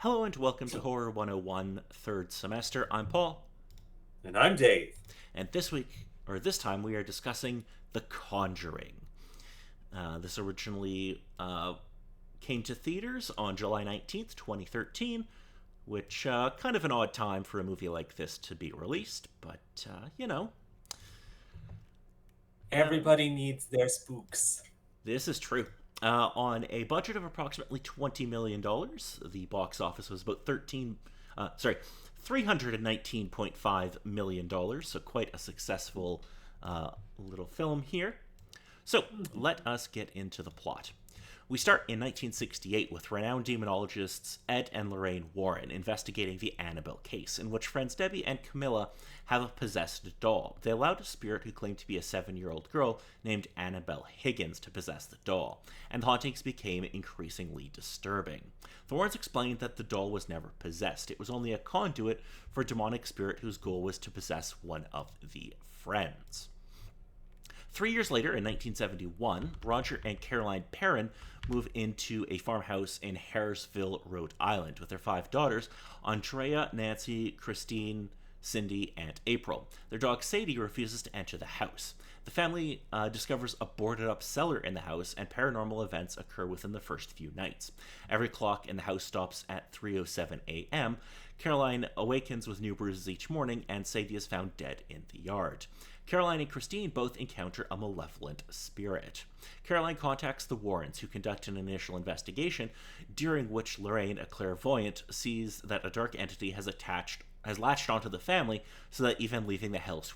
Hello and welcome to Horror 101 third semester. I'm Paul, And I'm Dave. and this time, we are discussing The Conjuring. This originally came to theaters on July 19th, 2013, which kind of an odd time for a movie like this to be released, but uh, Everybody needs their spooks. this is true. On a budget of approximately $20 million, the box office was about $319.5 million, so quite a successful little film here. So let us get into the plot. We start in 1968 with renowned demonologists Ed and Lorraine Warren investigating the Annabelle case, in which friends Debbie and Camilla have a possessed doll. They allowed a spirit who claimed to be a 7-year-old girl named Annabelle Higgins to possess the doll, and the hauntings became increasingly disturbing. The Warrens explained that the doll was never possessed. It was only a conduit for a demonic spirit whose goal was to possess one of the friends. 3 years later, in 1971, Roger and Caroline Perrin move into a farmhouse in Harrisville, Rhode Island, with their 5 daughters, Andrea, Nancy, Christine, Cindy, and April. Their dog Sadie refuses to enter the house. The family discovers a boarded up cellar in the house, and paranormal events occur within the first few nights. Every clock in the house stops at 3:07 a.m. Caroline awakens with new bruises each morning, and Sadie is found dead in the yard. Caroline and Christine both encounter a malevolent spirit. Caroline contacts the Warrens, who conduct an initial investigation, during which Lorraine, a clairvoyant, sees that a dark entity has latched onto the family, so that even leaving the house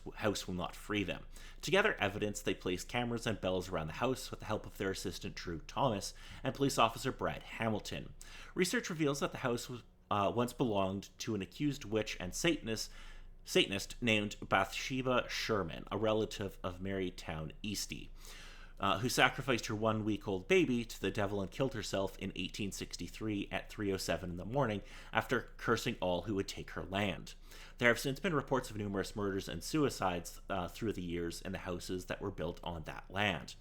will not free them. To gather evidence, they place cameras and bells around the house with the help of their assistant Drew Thomas and police officer Brad Hamilton. Research reveals that the house once belonged to an accused witch and Satanist named Bathsheba Sherman, a relative of Marytown Eastie, who sacrificed her 1-week-old baby to the devil and killed herself in 1863 at 3:07 in the morning after cursing all who would take her land. There have since been reports of numerous murders and suicides through the years in the houses that were built on that land.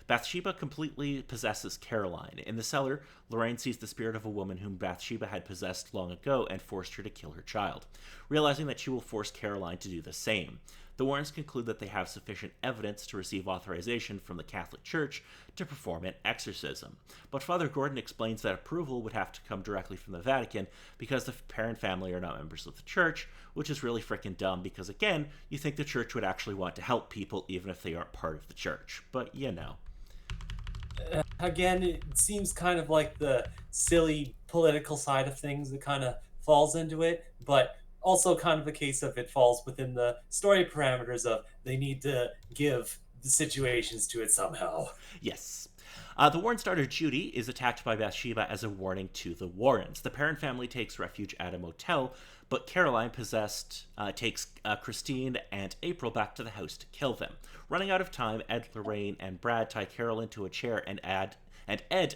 Bathsheba completely possesses Caroline. In the cellar, Lorraine sees the spirit of a woman whom Bathsheba had possessed long ago and forced her to kill her child, realizing that she will force Caroline to do the same. The Warrens conclude that they have sufficient evidence to receive authorization from the Catholic Church to perform an exorcism. But Father Gordon explains that approval would have to come directly from the Vatican because the Perrin family are not members of the Church, which is really freaking dumb because, again, you think the Church would actually want to help people even if they aren't part of the Church. But, you know. Again, it seems kind of like the silly political side of things that kind of falls into it, but also kind of a case of it falls within the story parameters of they need to give the situations to it somehow. Yes. The Warren's daughter Judy is attacked by Bathsheba as a warning to the Warrens. The Perrin family takes refuge at a motel, but Caroline, possessed, takes Christine and April back to the house to kill them. Running out of time, Ed, Lorraine, and Brad tie Carol into a chair, and Ed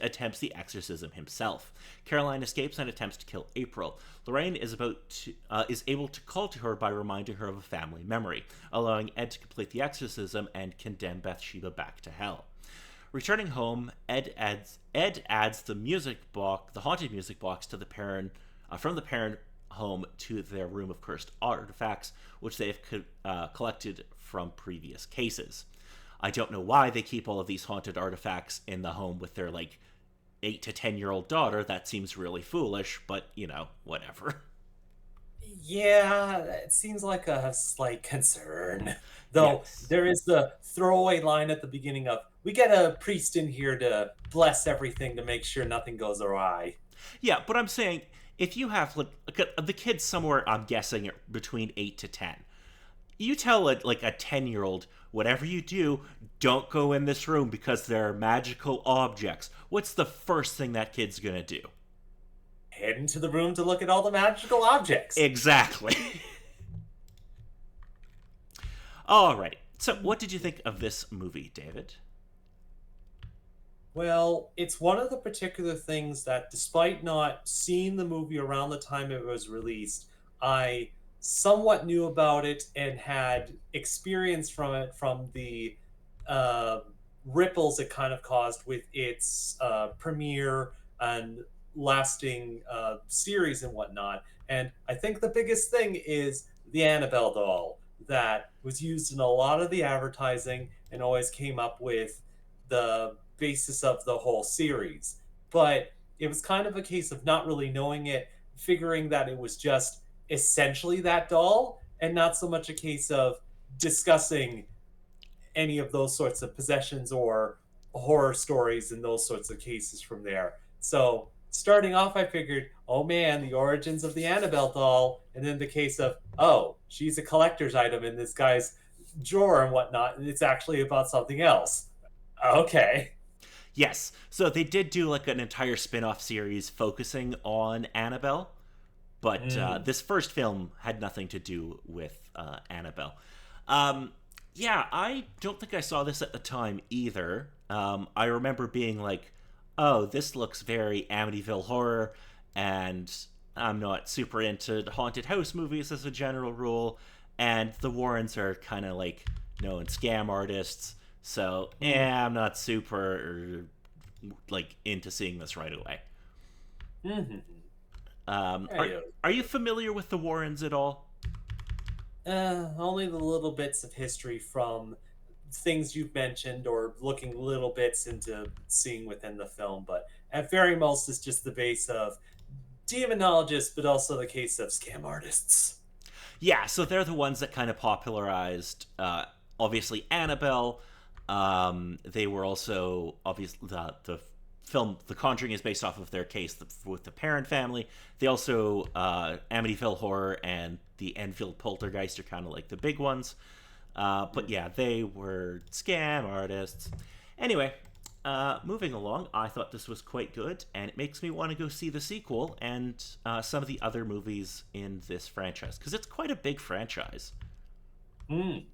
attempts the exorcism himself. Caroline escapes and attempts to kill April. Lorraine is able to call to her by reminding her of a family memory, allowing Ed to complete the exorcism and condemn Bathsheba back to hell. Returning home, Ed adds the haunted music box to the Perrin from the Perrin home to their room of cursed artifacts, which they have collected from previous cases. I don't know why they keep all of these haunted artifacts in the home with their 8 to 10-year-old daughter. That seems really foolish, but whatever. Yeah, it seems like a slight concern. Though Yes. there is the throwaway line at the beginning of, we get a priest in here to bless everything to make sure nothing goes awry. Yeah, but I'm saying if you have the kids somewhere, I'm guessing between 8 to 10. You tell a 10-year-old, whatever you do, don't go in this room because there are magical objects. What's the first thing that kid's gonna do? Head into the room to look at all the magical objects. Exactly. Alrighty. So, what did you think of this movie, David? Well, it's one of the particular things that, despite not seeing the movie around the time it was released, I somewhat knew about it and had experience from it from the uh, ripples it kind of caused with its premiere and lasting series and whatnot. And I think the biggest thing is the Annabelle doll that was used in a lot of the advertising and always came up with the basis of the whole series. But it was kind of a case of not really knowing it, figuring that it was just essentially that doll, and not so much a case of discussing any of those sorts of possessions or horror stories and those sorts of cases from there. So starting off, I figured, oh man, the origins of the Annabelle doll, and then the case of, oh, she's a collector's item in this guy's drawer and whatnot, and it's actually about something else. Okay. Yes, so they did do like an entire spin-off series focusing on Annabelle, but Mm. this first film had nothing to do with Annabelle. Um, yeah, I don't think I saw this at the time either. I remember being like, "Oh, this looks very Amityville horror," and I'm not super into haunted house movies as a general rule, and the Warrens are kind of like known scam artists, so Mm. I'm not super like into seeing this right away. Mm-hmm. Um, There are you are you familiar with the Warrens at all? Only the little bits of history from things you've mentioned or looking little bits into seeing within the film, but at very most, it's just the base of demonologists, but also the case of scam artists. Yeah, so they're the ones that kind of popularized, obviously Annabelle. They were also obviously the film The Conjuring is based off of their case with the Parent family. They also Amityville Horror and the Enfield Poltergeist are kind of like the big ones. But yeah, they were scam artists. Anyway, moving along, I thought this was quite good, and it makes me want to go see the sequel and some of the other movies in this franchise because it's quite a big franchise. Mm.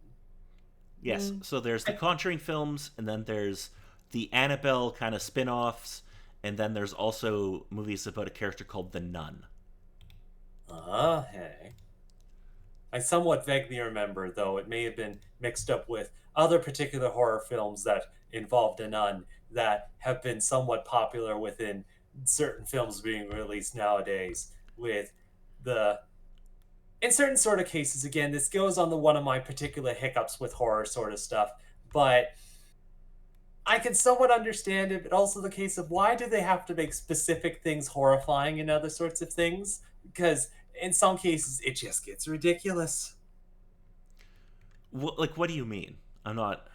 Yes, Mm. so there's the I, Conjuring films, and then there's the Annabelle kind of spin offs, and then there's also movies about a character called the Nun. hey. I somewhat vaguely remember, though it may have been mixed up with other particular horror films that involved a nun that have been somewhat popular within certain films being released nowadays. With the in certain sort of cases, again, this goes on the one of my particular hiccups with horror sort of stuff, but I can somewhat understand it, but also the case of why do they have to make specific things horrifying and other sorts of things? Because in some cases, it just gets ridiculous. Like, what do you mean? I'm not.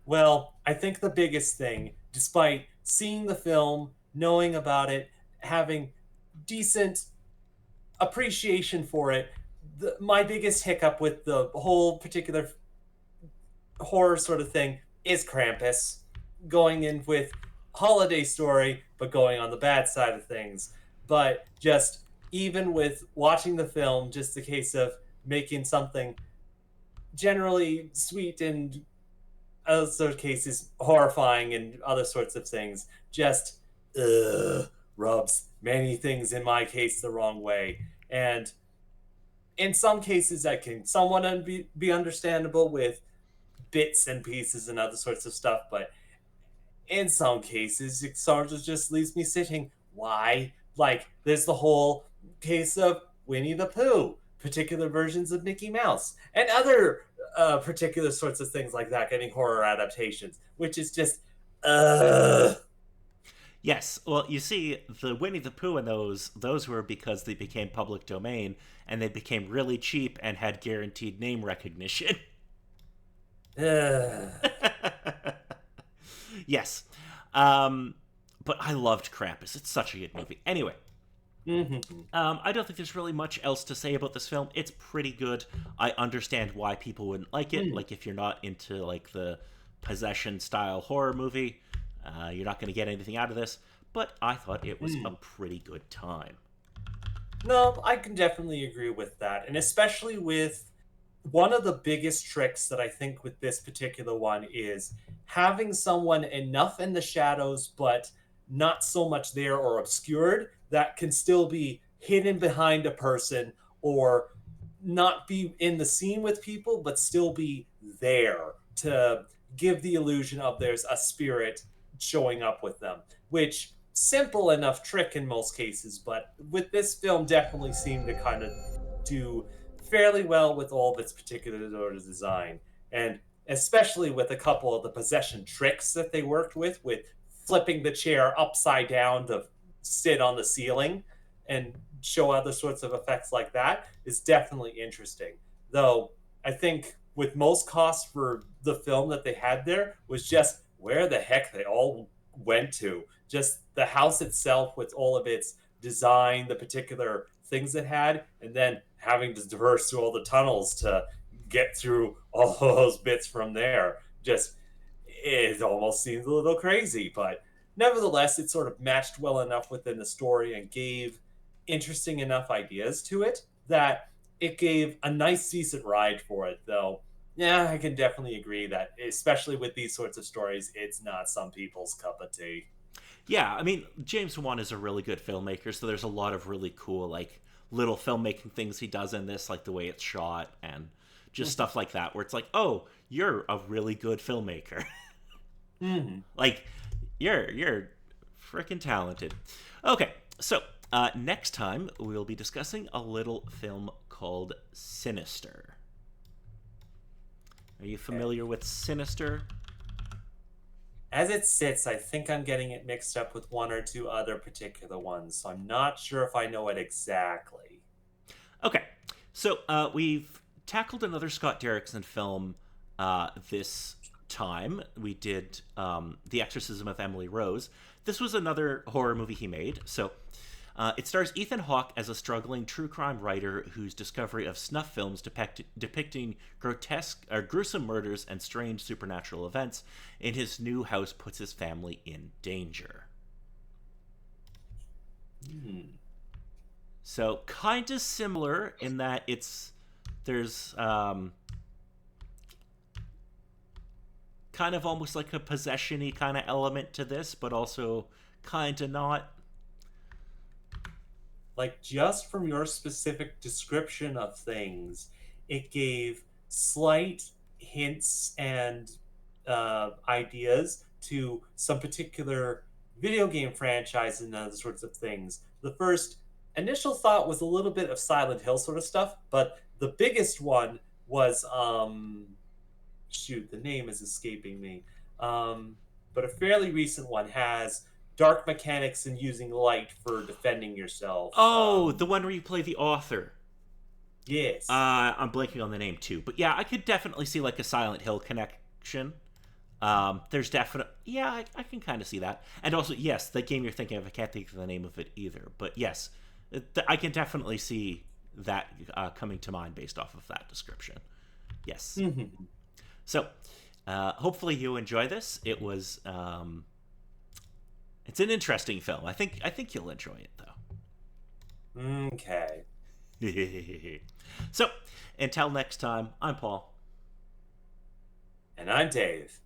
Well, I think the biggest thing, despite seeing the film, knowing about it, having decent appreciation for it, my biggest hiccup with the whole particular horror sort of thing is Krampus going in with holiday story, but going on the bad side of things. But just even with watching the film, just a case of making something generally sweet and other cases horrifying and other sorts of things just rubs many things in my case the wrong way. And in some cases that can somewhat be understandable with bits and pieces and other sorts of stuff, but in some cases, it sort of just leaves me sitting. Why? Like, there's the whole case of Winnie the Pooh, particular versions of Mickey Mouse, and other particular sorts of things like that getting horror adaptations, which is just, uh, Yes, well, you see, the Winnie the Pooh and those were because they became public domain and they became really cheap and had guaranteed name recognition. uh, Yes, um, but I loved Krampus. It's such a good movie. Anyway, mhm, I don't think there's really much else to say about this film. It's pretty good. I understand why people wouldn't like it. mm, Like if you're not into like the possession style horror movie, you're not going to get anything out of this. But I thought it was a mm. pretty good time. No, I can definitely agree with that. And especially with one of the biggest tricks that I think with this particular one is having someone enough in the shadows, but not so much there or obscured that can still be hidden behind a person or not be in the scene with people, but still be there to give the illusion of there's a spirit showing up with them, which simple enough trick in most cases, but with this film definitely seemed to kind of do fairly well with all of its particular sort of design. And especially with a couple of the possession tricks that they worked with flipping the chair upside down to sit on the ceiling and show other sorts of effects like that is definitely interesting. Though I think with most costs for the film that they had there was just where the heck they all went to. Just the house itself with all of its design, the particular things it had, and then having to traverse through all the tunnels to get through all those bits from there. Just it almost seems a little crazy, but nevertheless, it sort of matched well enough within the story and gave interesting enough ideas to it that it gave a nice, decent ride for it, though. Yeah, I can definitely agree that, especially with these sorts of stories, it's not some people's cup of tea. Yeah, I mean, James Wan is a really good filmmaker, so there's a lot of really cool, like, little filmmaking things he does in this, like the way it's shot and just stuff like that, where it's like, oh, you're a really good filmmaker. Hmm. Like, you're freaking talented. Okay, so next time we'll be discussing a little film called Sinister. Are you Okay. familiar with Sinister? As it sits, I think I'm getting it mixed up with one or two other particular ones, so I'm not sure if I know it exactly. Okay, so we've tackled another Scott Derrickson film this time. We did The Exorcism of Emily Rose. This was another horror movie he made. So it stars Ethan Hawke as a struggling true crime writer whose discovery of snuff films depicting grotesque or gruesome murders and strange supernatural events in his new house puts his family in danger. Hmm. So kind of similar in that there's kind of almost like a possession-y kind of element to this, but also kind of not. Like, just from your specific description of things, it gave slight hints and ideas to some particular video game franchises and other sorts of things. The first initial thought was a little bit of Silent Hill sort of stuff, but the biggest one was shoot, the name is escaping me. But a fairly recent one has dark mechanics and using light for defending yourself. Oh, the one where you play the author. Yes. I'm blanking on the name too, but yeah, I could definitely see like a Silent Hill connection. There's definitely, yeah, I can kind of see that. And also, yes, the game you're thinking of, I can't think of the name of it either, but yes, I can definitely see that coming to mind based off of that description. Yes. Mhm. So, hopefully you enjoy this. It's an interesting film. I think you'll enjoy it Okay. though. So, until next time, I'm Paul. And I'm Dave.